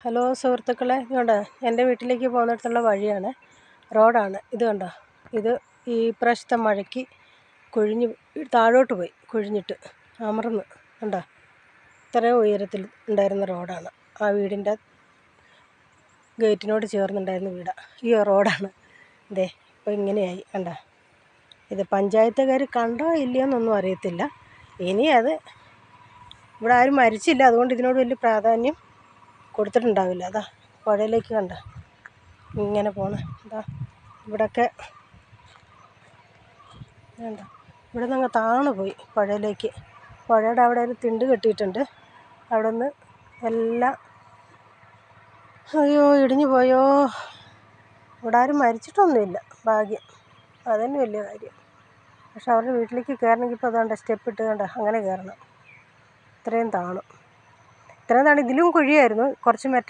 Hello സുഹൃത്തുക്കളെ, ഇത് കണ്ടോ എൻ്റെ വീട്ടിലേക്ക് പോകുന്നിടത്തുള്ള വഴിയാണ്, റോഡാണ്. ഇത് കണ്ടോ, ഇത് ഈ പ്രാവശ്യത്തെ മഴയ്ക്ക് കുഴിഞ്ഞ് താഴോട്ട് പോയി, കുഴിഞ്ഞിട്ട് അമർന്ന്. കണ്ടോ, ഇത്രയും ഉയരത്തിൽ ഉണ്ടായിരുന്ന റോഡാണ്. ആ വീടിൻ്റെ ഗേറ്റിനോട് ചേർന്നുണ്ടായിരുന്ന വീടാണ് ഈ റോഡാണ്. ഇതേ ഇപ്പോൾ ഇങ്ങനെയായി. കണ്ടോ, ഇത് പഞ്ചായത്തുകാർ കണ്ടോ ഇല്ലയോന്നൊന്നും അറിയത്തില്ല. ഇനി അത് ഇവിടെ ആരും മരിച്ചില്ല, അതുകൊണ്ട് ഇതിനോട് വലിയ പ്രാധാന്യം കൊടുത്തിട്ടുണ്ടാവില്ല. അതാ പുഴയിലേക്ക് കണ്ട ഇങ്ങനെ പോണ്. അതാ ഇവിടെയൊക്കെ വേണ്ട, ഇവിടെ നിന്ന് അങ്ങ് താണു പോയി പുഴയിലേക്ക്. പുഴയുടെ അവിടെ ഒരു തിണ്ട് കെട്ടിയിട്ടുണ്ട്, അവിടെ നിന്ന് എല്ലാം അയ്യോ ഇടിഞ്ഞു പോയോ. ഇവിടെ ആരും മരിച്ചിട്ടൊന്നുമില്ല, ഭാഗ്യം. അതുതന്നെ വലിയ കാര്യം. പക്ഷെ അവരുടെ വീട്ടിലേക്ക് കയറണമെങ്കിൽ ഇപ്പോൾ അതുകൊണ്ട് സ്റ്റെപ്പ് ഇട്ട് കണ്ട അങ്ങനെ കയറണം. ഇത്രയും താണു. ഇതിലും കുഴിയായിരുന്നു. കുറച്ച് മെറ്റൽ